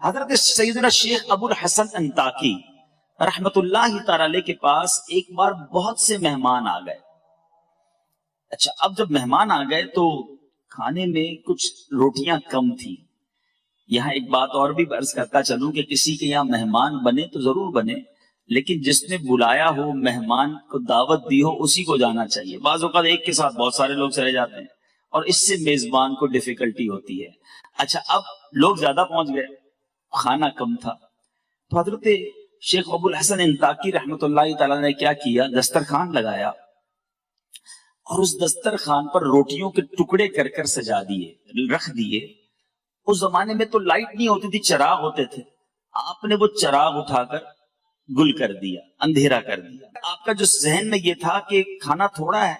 حضرت سیدنا شیخ ابو الحسن انطاکی رحمت اللہ تعالی علیہ کے پاس ایک بار بہت سے مہمان آ گئے. اچھا، اب جب مہمان آ گئے تو کھانے میں کچھ روٹیاں کم تھی. یہاں ایک بات اور بھی عرض کرتا چلوں کہ کسی کے یہاں مہمان بنے تو ضرور بنے، لیکن جس نے بلایا ہو، مہمان کو دعوت دی ہو، اسی کو جانا چاہیے. بعض اوقات ایک کے ساتھ بہت سارے لوگ چلے جاتے ہیں اور اس سے میزبان کو ڈیفیکلٹی ہوتی ہے. اچھا، اب لوگ زیادہ پہنچ گئے، کھانا کم تھا، تو حضرت شیخ ابو الحسن انطاکی رحمت اللہ تعالی نے کیا کیا، دسترخوان لگایا اور اس دسترخوان پر روٹیوں کے ٹکڑے کر کر سجا دیے، رکھ دیے. اس زمانے میں تو لائٹ نہیں ہوتی تھی، چراغ ہوتے تھے. آپ نے وہ چراغ اٹھا کر گل کر دیا، اندھیرا کر دیا. آپ کا جو ذہن میں یہ تھا کہ کھانا تھوڑا ہے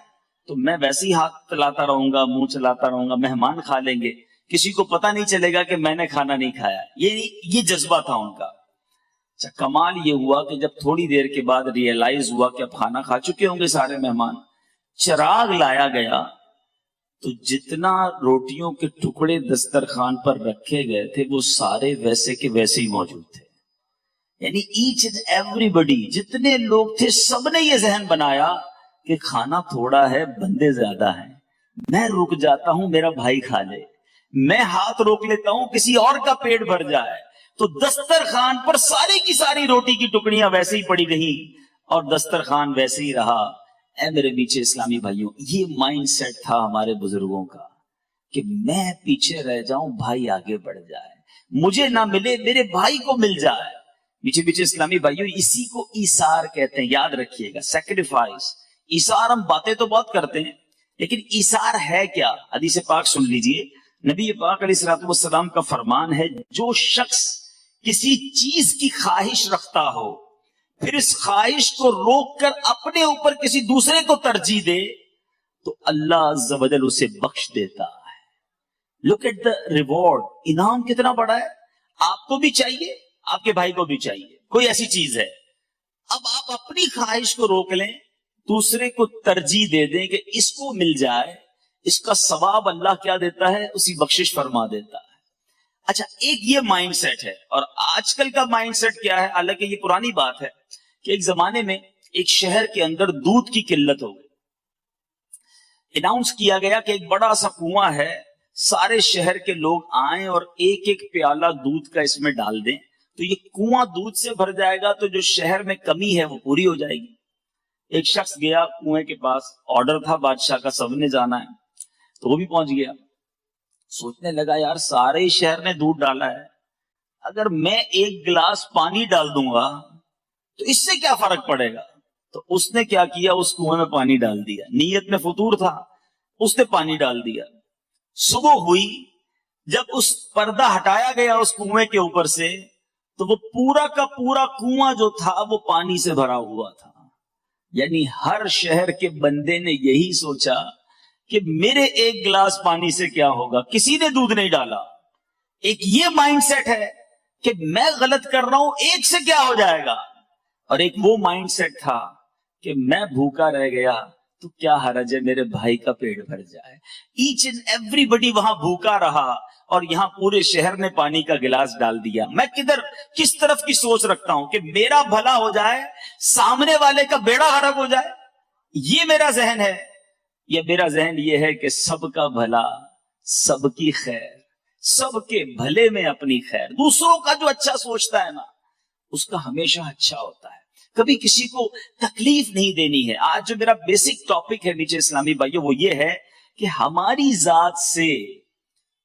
تو میں ویسے ہی ہاتھ چلاتا رہوں گا، منہ چلاتا رہوں گا، مہمان کھا لیں گے، کسی کو پتہ نہیں چلے گا کہ میں نے کھانا نہیں کھایا. یہ جذبہ تھا ان کا. اچھا، کمال یہ ہوا کہ جب تھوڑی دیر کے بعد ریئلائز ہوا کہ اب کھانا کھا چکے ہوں گے سارے مہمان، چراغ لایا گیا تو جتنا روٹیوں کے ٹکڑے دسترخوان پر رکھے گئے تھے وہ سارے ویسے کے ویسے ہی موجود تھے. یعنی ایچ اینڈ ایوری بڈی، جتنے لوگ تھے سب نے یہ ذہن بنایا کہ کھانا تھوڑا ہے، بندے زیادہ ہیں، میں رک جاتا ہوں میرا بھائی کھا لے، میں ہاتھ روک لیتا ہوں کسی اور کا پیٹ بھر جائے. تو دسترخوان پر ساری کی ساری روٹی کی ٹکڑیاں ویسے ہی پڑی رہیں اور دسترخوان ویسے ہی رہا. اے میرے پیچھے اسلامی بھائیوں، یہ مائنڈ سیٹ تھا ہمارے بزرگوں کا کہ میں پیچھے رہ جاؤں، بھائی آگے بڑھ جائے، مجھے نہ ملے میرے بھائی کو مل جائے. پیچھے پیچھے اسلامی بھائیوں، اسی کو ایثار کہتے ہیں، یاد رکھیے گا، سیکریفائس. ایثار ہم باتیں تو بہت کرتے ہیں لیکن ایثار ہے کیا؟ حدیث پاک سن لیجئے، نبی پاک علیہ الصلوۃ والسلام کا فرمان ہے، جو شخص کسی چیز کی خواہش رکھتا ہو پھر اس خواہش کو روک کر اپنے اوپر کسی دوسرے کو ترجیح دے تو اللہ عز و جل اسے بخش دیتا ہے. لک ایٹ دا ریوارڈ، انعام کتنا بڑا ہے. آپ کو بھی چاہیے، آپ کے بھائی کو بھی چاہیے، کوئی ایسی چیز ہے. اب آپ اپنی خواہش کو روک لیں، دوسرے کو ترجیح دے دیں کہ اس کو مل جائے، اس کا ثواب اللہ کیا دیتا ہے، اسی بخشش فرما دیتا ہے. اچھا، ایک یہ مائنڈ سیٹ ہے. اور آج کل کا مائنڈ سیٹ کیا ہے، حالانکہ یہ پرانی بات ہے کہ ایک زمانے میں ایک شہر کے اندر دودھ کی قلت ہو گئی. اناؤنس کیا گیا کہ ایک بڑا سا کنواں ہے، سارے شہر کے لوگ آئیں اور ایک ایک پیالہ دودھ کا اس میں ڈال دیں تو یہ کنواں دودھ سے بھر جائے گا، تو جو شہر میں کمی ہے وہ پوری ہو جائے گی. ایک شخص گیا کنویں کے پاس، آرڈر تھا بادشاہ کا، سب نے جانا ہے، تو وہ بھی پہنچ گیا. سوچنے لگا، یار سارے شہر نے دودھ ڈالا ہے، اگر میں ایک گلاس پانی ڈال دوں گا تو اس سے کیا فرق پڑے گا. تو اس نے کیا کیا، اس کنویں میں پانی ڈال دیا. نیت میں فطور تھا، اس نے پانی ڈال دیا. صبح ہوئی، جب اس پردہ ہٹایا گیا اس کنویں کے اوپر سے تو وہ پورا کا پورا کنواں جو تھا وہ پانی سے بھرا ہوا تھا. یعنی ہر شہر کے بندے نے یہی سوچا کہ میرے ایک گلاس پانی سے کیا ہوگا، کسی نے دودھ نہیں ڈالا. ایک یہ مائنڈ سیٹ ہے کہ میں غلط کر رہا ہوں، ایک سے کیا ہو جائے گا. اور ایک وہ مائنڈ سیٹ تھا کہ میں بھوکا رہ گیا تو کیا حرج ہے میرے بھائی کا پیٹ بھر جائے. ایچ اینڈ ایوری بڈی وہاں بھوکا رہا اور یہاں پورے شہر نے پانی کا گلاس ڈال دیا. میں کس طرف کی سوچ رکھتا ہوں کہ میرا بھلا ہو جائے، سامنے والے کا بیڑا غرق ہو جائے، یہ میرا ذہن ہے. یہ میرا ذہن یہ ہے کہ سب کا بھلا، سب کی خیر، سب کے بھلے میں اپنی خیر. دوسروں کا جو اچھا سوچتا ہے نا اس کا ہمیشہ اچھا ہوتا ہے، کبھی کسی کو تکلیف نہیں دینی ہے. آج جو میرا بیسک ٹاپک ہے نیچے اسلامی بھائیوں وہ یہ ہے کہ ہماری ذات سے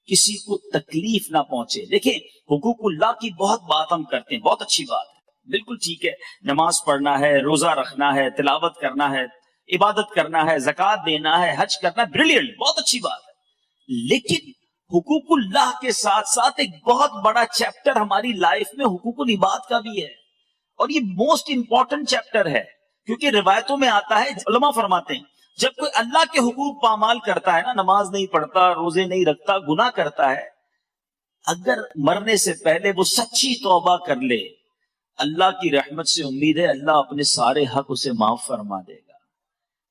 کسی کو تکلیف نہ پہنچے. دیکھیں، حقوق اللہ کی بہت بات ہم کرتے ہیں، بہت اچھی بات ہے، بالکل ٹھیک ہے، نماز پڑھنا ہے، روزہ رکھنا ہے، تلاوت کرنا ہے، عبادت کرنا ہے، زکوٰۃ دینا ہے، حج کرنا ہے، بریلینٹ، بہت اچھی بات ہے. لیکن حقوق اللہ کے ساتھ ساتھ ایک بہت بڑا چیپٹر ہماری لائف میں حقوق العباد کا بھی ہے، اور یہ موسٹ امپورٹنٹ چیپٹر ہے. کیونکہ روایتوں میں آتا ہے، علماء فرماتے ہیں جب کوئی اللہ کے حقوق پامال کرتا ہے نا، نماز نہیں پڑھتا، روزے نہیں رکھتا، گناہ کرتا ہے، اگر مرنے سے پہلے وہ سچی توبہ کر لے، اللہ کی رحمت سے امید ہے اللہ اپنے سارے حق اسے معاف فرما دے گا.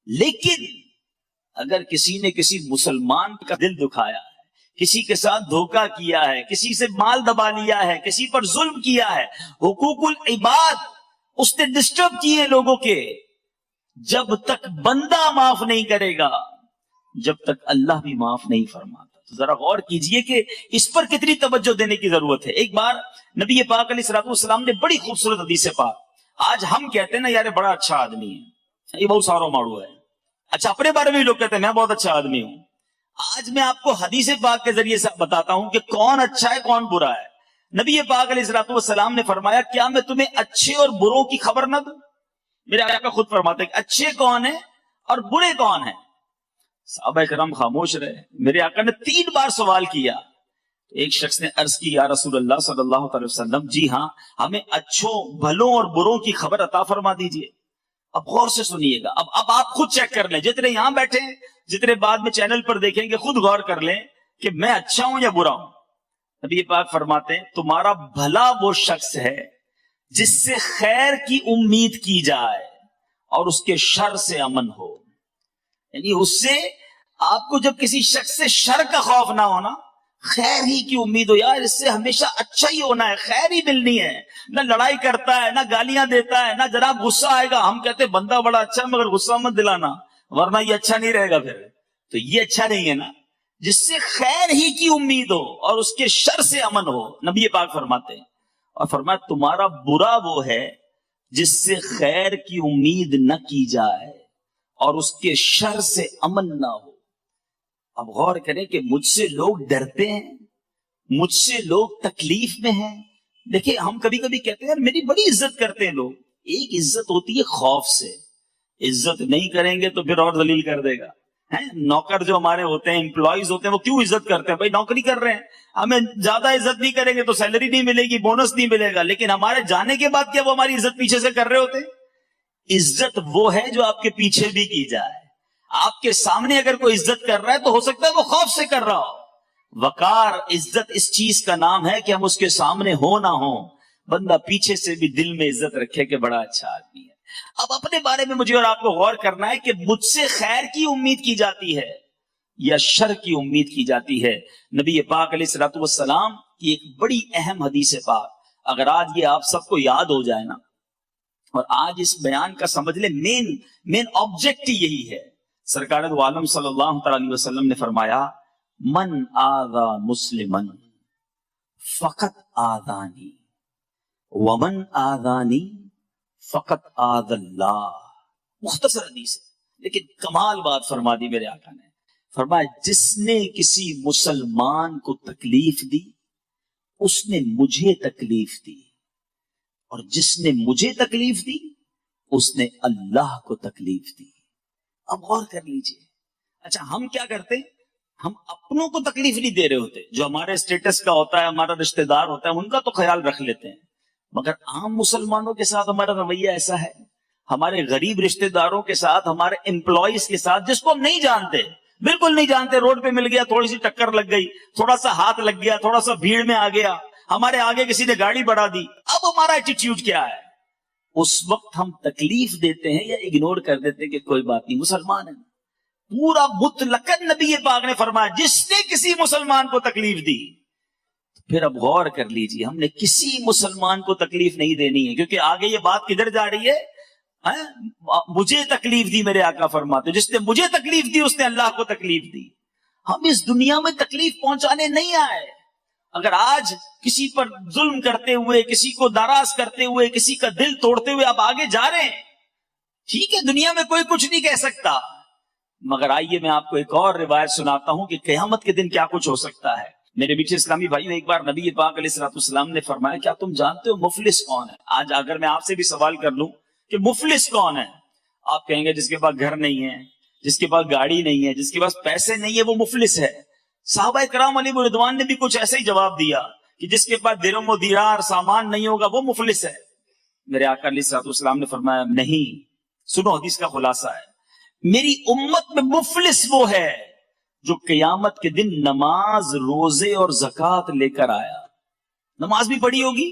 لیکن اگر کسی نے کسی مسلمان کا دل دکھایا ہے، کسی کے ساتھ دھوکہ کیا ہے، کسی سے مال دبا لیا ہے، کسی پر ظلم کیا ہے، حقوق العباد اس نے ڈسٹرب کیے لوگوں کے، جب تک بندہ معاف نہیں کرے گا، جب تک اللہ بھی معاف نہیں فرماتا۔ تو ذرا غور کیجئے کہ اس پر کتنی توجہ دینے کی ضرورت ہے۔ ایک بار نبی پاک علیہ الصلوۃ والسلام نے بڑی خوبصورت حدیث پاک، آج ہم کہتے ہیں نا یار بڑا اچھا آدمی ہے، یہ بہت سارا ماڑو ہے، اچھا اپنے بارے میں بھی لوگ کہتے ہیں میں بہت اچھا آدمی ہوں۔ آج میں آپ کو حدیث پاک کے ذریعے سے بتاتا ہوں کہ کون اچھا ہے کون برا ہے۔ نبی پاک علیہ الصلوۃ والسلام نے فرمایا کیا میں تمہیں اچھے اور بروں کی خبر نہ دوں؟ میرے آقا خود فرماتے ہیں کہ اچھے کون ہیں اور برے کون ہیں؟ صحابہ کرام خاموش رہے۔ میرے آقا نے 3 بار سوال کیا۔ ایک شخص نے عرض کی یا رسول اللہ صلی اللہ علیہ وسلم، جی ہاں ہمیں اچھوں بھلوں اور بروں کی خبر عطا فرما دیجئے۔ اب غور سے سنیے گا، اب آپ خود چیک کر لیں، جتنے یہاں بیٹھے ہیں، جتنے بعد میں چینل پر دیکھیں گے، خود غور کر لیں کہ میں اچھا ہوں یا برا ہوں۔ نبی پاک فرماتے ہیں تمہارا بھلا وہ شخص ہے جس سے خیر کی امید کی جائے اور اس کے شر سے امن ہو۔ یعنی اس سے آپ کو جب کسی شخص سے شر کا خوف نہ ہونا، خیر ہی کی امید ہو، یار اس سے ہمیشہ اچھا ہی ہونا ہے، خیر ہی ملنی ہے، نہ لڑائی کرتا ہے، نہ گالیاں دیتا ہے، نہ جناب غصہ آئے گا، ہم کہتے ہیں بندہ بڑا اچھا ہے مگر غصہ مت دلانا ورنہ یہ اچھا نہیں رہے گا، پھر تو یہ اچھا نہیں ہے نا، جس سے خیر ہی کی امید ہو اور اس کے شر سے امن ہو۔ نبی پاک فرماتے ہیں، اور فرمایا تمہارا برا وہ ہے جس سے خیر کی امید نہ کی جائے اور اس کے شر سے امن نہ ہو۔ اب غور کریں کہ مجھ سے لوگ ڈرتے ہیں، مجھ سے لوگ تکلیف میں ہیں۔ دیکھیں ہم کبھی کبھی کہتے ہیں یار میری بڑی عزت کرتے ہیں لوگ، ایک عزت ہوتی ہے خوف سے، عزت نہیں کریں گے تو پھر اور ذلیل کر دے گا۔ نوکر جو ہمارے ہوتے ہیں، امپلائیز ہوتے ہیں، وہ کیوں عزت کرتے ہیں؟ بھائی نوکری کر رہے ہیں، ہمیں زیادہ عزت نہیں کریں گے تو سیلری نہیں ملے گی، بونس نہیں ملے گا، لیکن ہمارے جانے کے بعد کیا وہ ہماری عزت پیچھے سے کر رہے ہوتے ہیں؟ عزت وہ ہے جو آپ کے پیچھے بھی کی جائے۔ آپ کے سامنے اگر کوئی عزت کر رہا ہے تو ہو سکتا ہے وہ خوف سے کر رہا ہو۔ وقار عزت اس چیز کا نام ہے کہ ہم اس کے سامنے ہو نہ ہو، بندہ پیچھے سے بھی دل میں عزت رکھے کہ بڑا اچھا آدمی ہے۔ اب اپنے بارے میں مجھے اور آپ کو غور کرنا ہے کہ مجھ سے خیر کی امید کی جاتی ہے یا شر کی امید کی جاتی ہے۔ نبی پاک علیہ الصلوۃ والسلام کی ایک بڑی اہم حدیث پاک اگر آج یہ آپ سب کو یاد ہو جائے نا، اور آج اس بیان کا سمجھ لیں مین آبجیکٹ یہی ہے۔ سرکار دو عالم صلی اللہ علیہ وسلم نے فرمایا من آذا مسلمن فقط آذانی ومن آذانی فقط آذ اللہ۔ مختصر حدیث ہے لیکن کمال بات فرما دی میرے آقا نے۔ فرمایا جس نے کسی مسلمان کو تکلیف دی اس نے مجھے تکلیف دی، اور جس نے مجھے تکلیف دی اس نے اللہ کو تکلیف دی۔ اب غور کر لیجئے، اچھا ہم کیا کرتے ہیں؟ ہم اپنوں کو تکلیف نہیں دے رہے ہوتے، جو ہمارے اسٹیٹس کا ہوتا ہے، ہمارا رشتہ دار ہوتا ہے، ان کا تو خیال رکھ لیتے ہیں، مگر عام مسلمانوں کے ساتھ ہمارا رویہ ایسا ہے، ہمارے غریب رشتہ داروں کے ساتھ، ہمارے امپلائیز کے ساتھ جس کو ہم نہیں جانتے، بالکل نہیں جانتے، روڈ پہ مل گیا، تھوڑی سی ٹکر لگ گئی، تھوڑا سا ہاتھ لگ گیا، تھوڑا سا بھیڑ میں آ گیا، ہمارے آگے کسی نے گاڑی بڑھا دی، اب ہمارا ایٹیٹیوڈ کیا ہے؟ اس وقت ہم تکلیف دیتے ہیں یا اگنور کر دیتے ہیں کہ کوئی بات نہیں، مسلمان ہے۔ پورا مطلقاً نبی پاک نے فرمایا جس نے کسی مسلمان کو تکلیف دی، پھر اب غور کر لیجیے ہم نے کسی مسلمان کو تکلیف نہیں دینی ہے، کیونکہ آگے یہ بات کدھر جا رہی ہے؟ مجھے تکلیف دی، میرے آقا فرماتے جس نے مجھے تکلیف دی اس نے اللہ کو تکلیف دی۔ ہم اس دنیا میں تکلیف پہنچانے نہیں آئے۔ اگر آج کسی پر ظلم کرتے ہوئے، کسی کو ناراض کرتے ہوئے، کسی کا دل توڑتے ہوئے آپ آگے جا رہے ہیں، ٹھیک ہے، دنیا میں کوئی کچھ نہیں کہہ سکتا، مگر آئیے میں آپ کو ایک اور روایت سناتا ہوں کہ قیامت کے دن کیا کچھ ہو سکتا ہے۔ میرے میٹھے اسلامی بھائیو، ایک بار نبی پاک علیہ الصلوۃ والسلام نے فرمایا کیا تم جانتے ہو مفلس کون ہے؟ آج اگر میں آپ سے بھی سوال کر لوں کہ مفلس کون ہے، آپ کہیں گے جس کے پاس گھر نہیں ہے، جس کے پاس گاڑی نہیں ہے، جس کے پاس پیسے نہیں ہے، وہ مفلس ہے۔ صحابہ کرام علیہ رضوان نے بھی کچھ ایسا ہی جواب دیا کہ جس کے پاس درہم و دینار سامان نہیں ہوگا وہ مفلس ہے۔ میرے آقا علیہ الصلوۃ والسلام نے فرمایا نہیں، سنو حدیث کا خلاصہ ہے، میری امت میں مفلس وہ ہے جو قیامت کے دن نماز، روزے اور زکوٰۃ لے کر آیا۔ نماز بھی پڑھی ہوگی،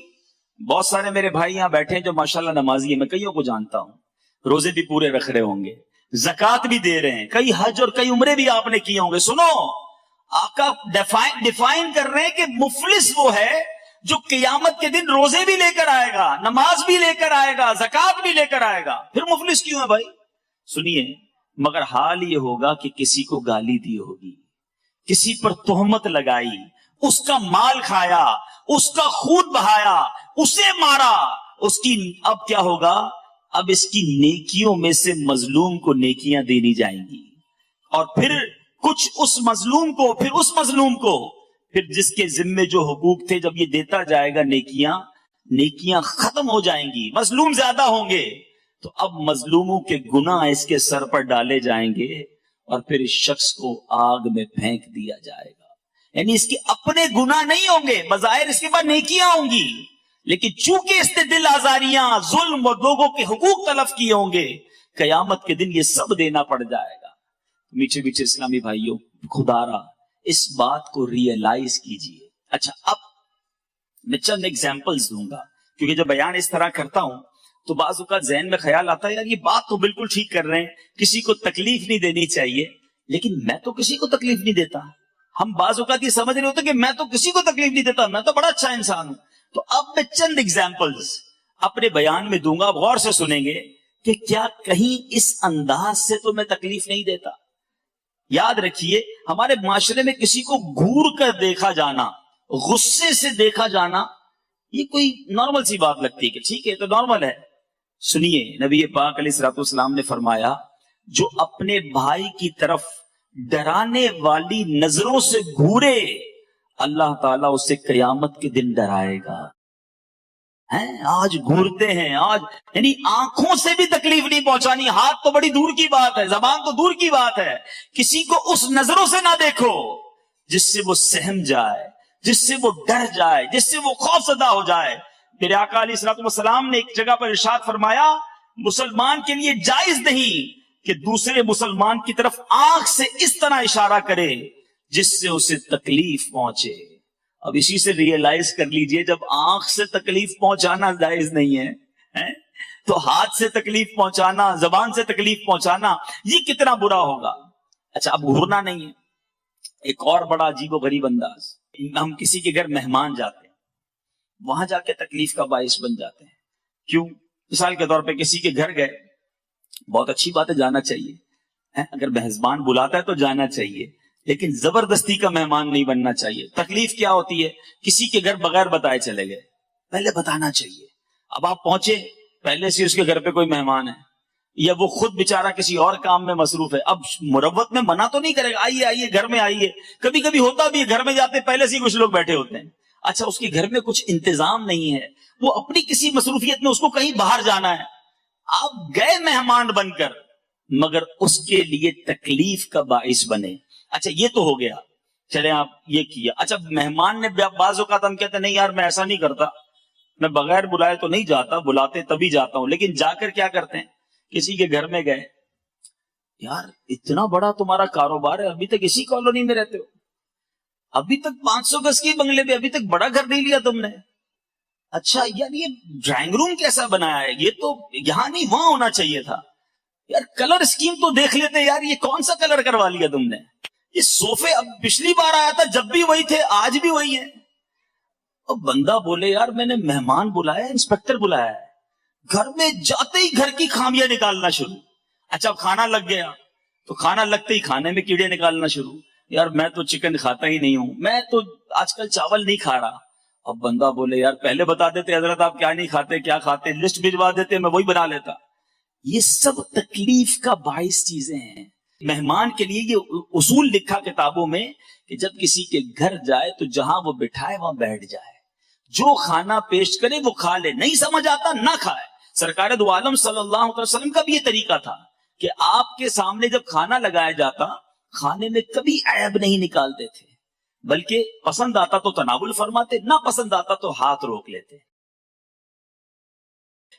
بہت سارے میرے بھائی یہاں بیٹھے ہیں جو ماشاءاللہ نمازی ہیں، میں کئیوں کو جانتا ہوں، روزے بھی پورے رکھ رہے ہوں گے، زکوٰۃ بھی دے رہے ہیں، کئی حج اور کئی عمرے بھی آپ نے کیے ہوں گے۔ سنو، آقا ڈیفائن کر رہے ہیں کہ مفلس وہ ہے جو قیامت کے دن روزے بھی لے کر آئے گا، نماز بھی لے کر آئے گا، زکات بھی لے کر آئے گا، پھر مفلس کیوں ہے بھائی؟ سنیے، مگر حال یہ ہوگا کہ کسی کو گالی دی ہوگی، کسی پر تہمت لگائی، اس کا مال کھایا، اس کا خون بہایا، اسے مارا، اس کی اب کیا ہوگا؟ اب اس کی نیکیوں میں سے مظلوم کو نیکیاں دینی جائیں گی، اور پھر کچھ اس مظلوم کو، پھر اس مظلوم کو، پھر جس کے ذمے جو حقوق تھے جب یہ دیتا جائے گا نیکیاں ختم ہو جائیں گی، مظلوم زیادہ ہوں گے، تو اب مظلوموں کے گناہ اس کے سر پر ڈالے جائیں گے اور پھر اس شخص کو آگ میں پھینک دیا جائے گا۔ یعنی اس کے اپنے گناہ نہیں ہوں گے، بظاہر اس کے بعد نیکیاں ہوں گی، لیکن چونکہ اس نے دل آزاریاں، ظلم اور لوگوں کے حقوق تلف کیے ہوں گے، قیامت کے دن یہ سب دینا پڑ جائے گا۔ میٹھے میٹھے اسلامی بھائیوں، خدا را اس بات کو ریئلائز کیجئے۔ اچھا، اب میں چند ایگزامپلز دوں گا، کیونکہ جب بیان اس طرح کرتا ہوں تو بعض اوقات ذہن میں خیال آتا ہے یار یہ بات تو بالکل ٹھیک کر رہے ہیں، کسی کو تکلیف نہیں دینی چاہیے، لیکن میں تو کسی کو تکلیف نہیں دیتا۔ ہم بعض اوقات یہ سمجھ رہے ہوتے کہ میں تو کسی کو تکلیف نہیں دیتا، میں تو بڑا اچھا انسان ہوں۔ تو اب میں چند ایگزامپلز اپنے بیان میں دوں گا، آپ غور سے سنیں گے کہ کیا کہیں اس انداز سے تو میں تکلیف نہیں دیتا۔ یاد رکھیے، ہمارے معاشرے میں کسی کو گھور کر دیکھا جانا، غصے سے دیکھا جانا، یہ کوئی نارمل سی بات لگتی ہے کہ ٹھیک ہے تو نارمل ہے۔ سنیے، نبی پاک علیہ الصلوۃ والسلام نے فرمایا، جو اپنے بھائی کی طرف ڈرانے والی نظروں سے گھورے، اللہ تعالیٰ اسے قیامت کے دن ڈرائے گا۔ آج گھورتے ہیں، آج یعنی آنکھوں سے بھی تکلیف نہیں پہنچانی، ہاتھ تو بڑی دور کی بات ہے، زبان تو دور کی بات ہے، کسی کو اس نظروں سے نہ دیکھو جس سے وہ سہم جائے، جس سے وہ ڈر جائے، جس سے وہ خوف زدہ ہو جائے۔ میرے آقا علیہ الصلوۃ والسلام نے ایک جگہ پر ارشاد فرمایا، مسلمان کے لیے جائز نہیں کہ دوسرے مسلمان کی طرف آنکھ سے اس طرح اشارہ کرے جس سے اسے تکلیف پہنچے۔ اب اسی سے ریئلائز کر لیجئے، جب آنکھ سے تکلیف پہنچانا جائز نہیں ہے تو ہاتھ سے تکلیف پہنچانا، زبان سے تکلیف پہنچانا، یہ کتنا برا ہوگا۔ اچھا، اب گھورنا نہیں ہے، ایک اور بڑا عجیب و غریب انداز، ہم کسی کے گھر مہمان جاتے ہیں، وہاں جا کے تکلیف کا باعث بن جاتے ہیں۔ کیوں؟ مثال کے طور پہ کسی کے گھر گئے، بہت اچھی بات ہے، جانا چاہیے، اگر میزبان بلاتا ہے تو جانا چاہیے، لیکن زبردستی کا مہمان نہیں بننا چاہیے۔ تکلیف کیا ہوتی ہے؟ کسی کے گھر بغیر بتائے چلے گئے، پہلے بتانا چاہیے۔ اب آپ پہنچے، پہلے سے اس کے گھر پہ کوئی مہمان ہے، یا وہ خود بیچارہ کسی اور کام میں مصروف ہے، اب مروت میں منع تو نہیں کرے گا، آئیے آئیے گھر میں آئیے۔ کبھی کبھی ہوتا بھی ہے، گھر میں جاتے پہلے سے ہی کچھ لوگ بیٹھے ہوتے ہیں، اچھا اس کے گھر میں کچھ انتظام نہیں ہے، وہ اپنی کسی مصروفیت میں اس کو کہیں باہر جانا ہے، آپ گئے مہمان بن کر، مگر اس کے لیے تکلیف کا باعث بنے۔ اچھا یہ تو ہو گیا، چلے آپ یہ کیا۔ اچھا مہمان نے بعض اوقات ہم کہتے ہیں نہیں یار میں ایسا نہیں کرتا، میں بغیر بلائے تو نہیں جاتا، بلاتے تبھی جاتا ہوں، لیکن جا کر کیا کرتے ہیں؟ کسی کے گھر میں گئے، یار اتنا بڑا تمہارا کاروبار ہے، ابھی تک اسی کالونی میں رہتے ہو، ابھی تک 500 گز کی بنگلے پہ ابھی تک بڑا گھر نہیں لیا تم نے، اچھا یار یہ ڈرائنگ روم کیسا بنایا ہے، یہ تو یہاں نہیں وہاں ہونا چاہیے تھا، یار کلر اسکیم تو دیکھ لیتے، یار یہ کون سا کلر کروا لیا تم نے، یہ صوفے اب پچھلی بار آیا تھا جب بھی وہی تھے، آج بھی وہی ہیں۔ اب بندہ بولے یار میں نے مہمان بلایا، انسپیکٹر بلایا ہے، گھر میں جاتے ہی گھر کی خامیاں نکالنا شروع۔ اچھا اب کھانا لگ گیا تو کھانا لگتے ہی کھانے میں کیڑے نکالنا شروع، یار میں تو چکن کھاتا ہی نہیں ہوں، میں تو آج کل چاول نہیں کھا رہا۔ اب بندہ بولے یار پہلے بتا دیتے حضرت آپ کیا نہیں کھاتے، کیا کھاتے، لسٹ بھجوا دیتے، میں وہی بنا لیتا۔ یہ سب تکلیف کا باعث چیزیں ہیں۔ مہمان کے لیے یہ اصول لکھا کتابوں میں کہ جب کسی کے گھر جائے تو جہاں وہ بٹھائے وہاں بیٹھ جائے، جو کھانا پیش کرے وہ کھا لے، نہیں سمجھ آتا نہ کھائے۔ سرکار دو عالم صلی اللہ علیہ وسلم کا بھی یہ طریقہ تھا کہ آپ کے سامنے جب کھانا لگایا جاتا، کھانے میں کبھی عیب نہیں نکالتے تھے، بلکہ پسند آتا تو تناول فرماتے، نہ پسند آتا تو ہاتھ روک لیتے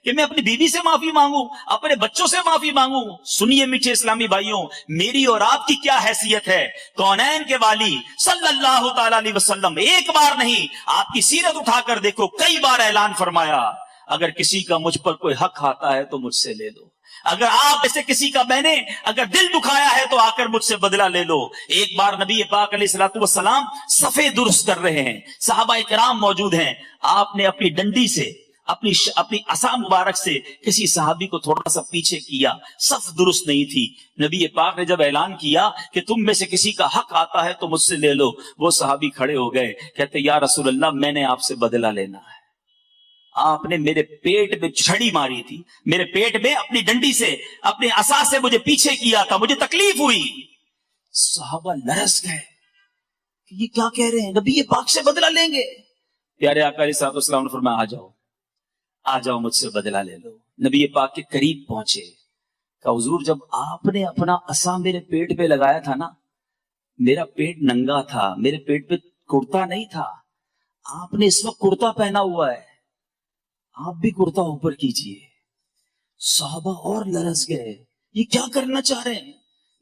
کہ میں اپنی بیوی سے معافی مانگوں، اپنے بچوں سے معافی مانگوں۔ سنیے میٹھے اسلامی بھائیوں، میری اور آپ کی کیا حیثیت ہے؟ کونین کے والی صلی اللہ تعالی علیہ وسلم ایک بار نہیں، آپ کی سیرت اٹھا کر دیکھو، کئی بار اعلان فرمایا اگر کسی کا مجھ پر کوئی حق آتا ہے تو مجھ سے لے لو، اگر آپ میں سے کسی کا میں نے اگر دل دکھایا ہے تو آ کر مجھ سے بدلہ لے لو. ایک بار نبی پاک علیہ الصلوۃ والسلام صفے درست کر رہے ہیں، صحابہ کرام موجود ہیں. آپ نے اپنی ڈنڈی سے اپنی عصا مبارک سے کسی صحابی کو تھوڑا سا پیچھے کیا، صف درست نہیں تھی. نبی پاک نے جب اعلان کیا کہ تم میں سے کسی کا حق آتا ہے تو مجھ سے لے لو، وہ صحابی کھڑے ہو گئے، کہتے یا رسول اللہ میں نے آپ سے بدلہ لینا ہے. آپ نے میرے پیٹ میں چھڑی ماری تھی، میرے پیٹ میں اپنی ڈنڈی سے اپنے عصا سے مجھے پیچھے کیا تھا، مجھے تکلیف ہوئی. صحابہ لرز گئے کہ یہ کیا کہہ رہے ہیں، نبی پاک سے بدلہ لیں گے. پیارے آقا علیہ الصلوۃ والسلام نے فرمایا آ جاؤ مجھ سے بدلہ لے لو. نبی پاک کے قریب پہنچے، کہ حضور جب آپ نے اپنا عصا میرے پیٹ پہ لگایا تھا نا، میرا پیٹ ننگا تھا، میرے پیٹ پہ کرتا نہیں تھا. آپ نے اس وقت کرتا پہنا ہوا ہے، آپ بھی کرتا اوپر کیجئے. صحابہ اور لرز گئے، یہ کیا کرنا چاہ رہے ہیں.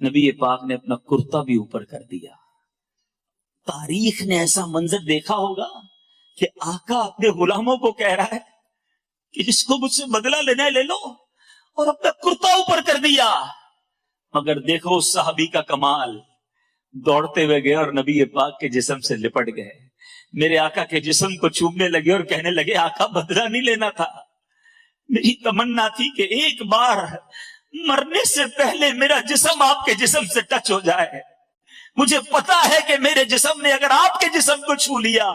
نبی پاک نے اپنا کرتا بھی اوپر کر دیا. تاریخ نے ایسا منظر دیکھا ہوگا کہ آقا اپنے غلاموں کو کہہ رہا ہے کہ جس کو مجھ سے بدلہ لینا ہے لے لو، اور اپنا کرتا اوپر کر دیا. مگر دیکھو اس صحابی کا کمال، دوڑتے ہوئے گئے اور نبی پاک کے جسم سے لپٹ گئے، میرے آقا کے جسم کو چومنے لگے اور کہنے لگے آقا بدلہ نہیں لینا تھا، میری تمنا تھی کہ ایک بار مرنے سے پہلے میرا جسم آپ کے جسم سے ٹچ ہو جائے. مجھے پتا ہے کہ میرے جسم نے اگر آپ کے جسم کو چھو لیا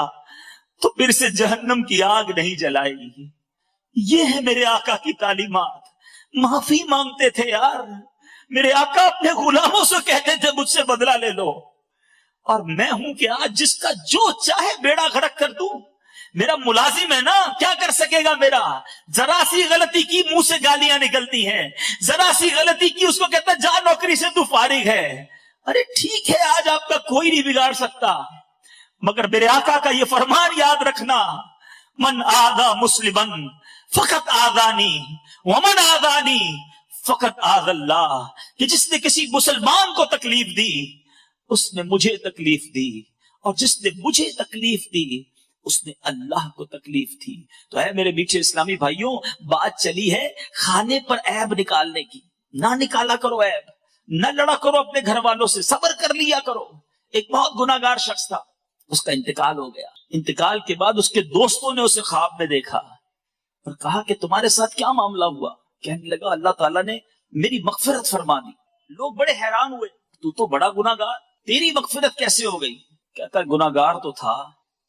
تو پھر سے جہنم کی آگ نہیں جلائے گی. یہ ہے میرے آقا کی تعلیمات. معافی مانگتے تھے یار، میرے آقا اپنے غلاموں سے کہتے تھے مجھ سے بدلہ لے لو، اور میں ہوں کہ آج جس کا جو چاہے بیڑا غرق کر دوں. میرا ملازم ہے نا، کیا کر سکے گا. میرا ذرا سی غلطی کی منہ سے گالیاں نکلتی ہیں، ذرا سی غلطی کی اس کو کہتا جا نوکری سے تو فارغ ہے. ارے ٹھیک ہے آج آپ کا کوئی نہیں بگاڑ سکتا، مگر میرے آقا کا یہ فرمان یاد رکھنا، من آذا مسلمن فقط آذانی ومن آذانی فقط آذ اللہ، کہ جس نے کسی مسلمان کو تکلیف دی اس نے مجھے تکلیف دی، اور جس نے مجھے تکلیف دی اس نے اللہ کو تکلیف دی. تو ہے میرے میٹھے اسلامی بھائیوں، بات چلی ہے کھانے پر عیب نکالنے کی. نہ نکالا کرو عیب، نہ لڑا کرو اپنے گھر والوں سے، صبر کر لیا کرو. ایک بہت گناہگار شخص تھا، اس کا انتقال ہو گیا. انتقال کے بعد اس کے دوستوں نے اسے خواب میں دیکھا اور کہا کہ تمہارے ساتھ کیا معاملہ ہوا. کہنے لگا اللہ تعالیٰ نے میری مغفرت فرما دی. لوگ بڑے حیران ہوئے، تو بڑا گناہگار، تیری مغفرت کیسے ہو گئی. کہتا گناہگار تو تھا.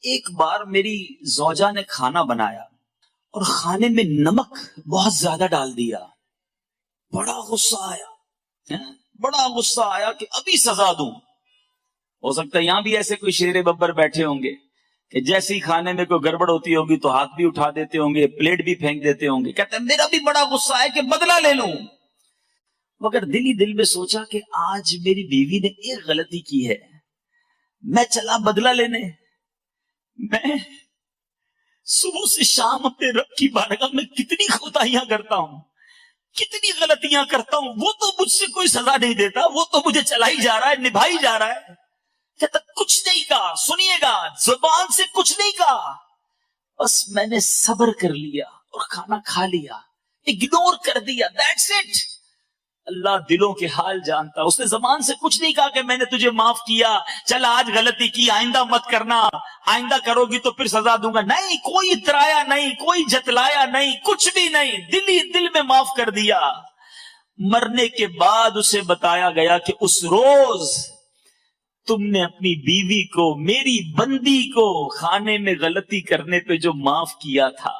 ایک بار میری زوجہ نے کھانا بنایا اور کھانے میں نمک بہت زیادہ ڈال دیا. بڑا غصہ آیا کہ ابھی سزا دوں. ہو سکتا ہے یہاں بھی ایسے کوئی شیر ببر بیٹھے ہوں گے کہ جیسے ہی کھانے میں کوئی گڑبڑ ہوتی ہوگی تو ہاتھ بھی اٹھا دیتے ہوں گے، پلیٹ بھی پھینک دیتے ہوں گے. کہتے ہیں میرا بھی بڑا غصہ ہے کہ بدلہ لے لوں، مگر دل ہی دل میں سوچا کہ آج میری بیوی نے ایک غلطی کی ہے، میں چلا بدلہ لینے. میں صبح سے شام اپنے رب کی بارگاہ میں کتنی کوتاہیاں کرتا ہوں، کتنی غلطیاں کرتا ہوں، وہ تو مجھ سے کوئی سزا نہیں دیتا، وہ تو مجھے چلائی جا رہا ہے، نبھائی جا رہا ہے. کہتا کچھ نہیں کہا، سنیے گا زبان سے کچھ نہیں کہا، بس میں نے صبر کر لیا اور کھانا کھا لیا، اگنور کر دیا. That's it. اللہ دلوں کے حال جانتا. اس نے زبان سے کچھ نہیں کہا کہ میں نے تجھے معاف کیا، چل آج غلطی کی آئندہ مت کرنا، آئندہ کرو گی تو پھر سزا دوں گا. نہیں، کوئی اترایا نہیں، کوئی جتلایا نہیں، کچھ بھی نہیں، دل ہی دل میں معاف کر دیا. مرنے کے بعد اسے بتایا گیا کہ اس روز تم نے اپنی بیوی کو، میری بندی کو کھانے میں غلطی کرنے پہ جو معاف کیا تھا،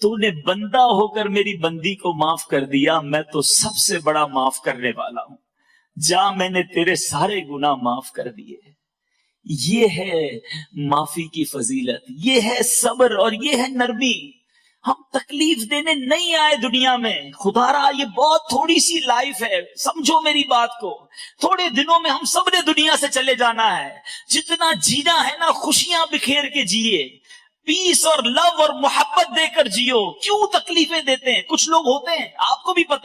تو نے بندہ ہو کر میری بندی کو معاف کر دیا. میں تو سب سے بڑا معاف کرنے والا ہوں، جا میں نے تیرے سارے گناہ معاف کر دیے. یہ ہے معافی کی فضیلت، یہ ہے صبر اور یہ ہے نرمی. ہم تکلیف دینے نہیں آئے دنیا میں. خدا را یہ بہت تھوڑی سی لائف ہے، سمجھو میری بات کو. تھوڑے دنوں میں ہم سب نے دنیا سے چلے جانا ہے. جتنا جینا ہے نا خوشیاں بکھیر کے جیے، پیس اور لو اور محبت دے کر جیو. کیوں تکلیفیں دیتے ہیں؟ کچھ لوگ ہوتے ہیں آپ کو بھی پتہ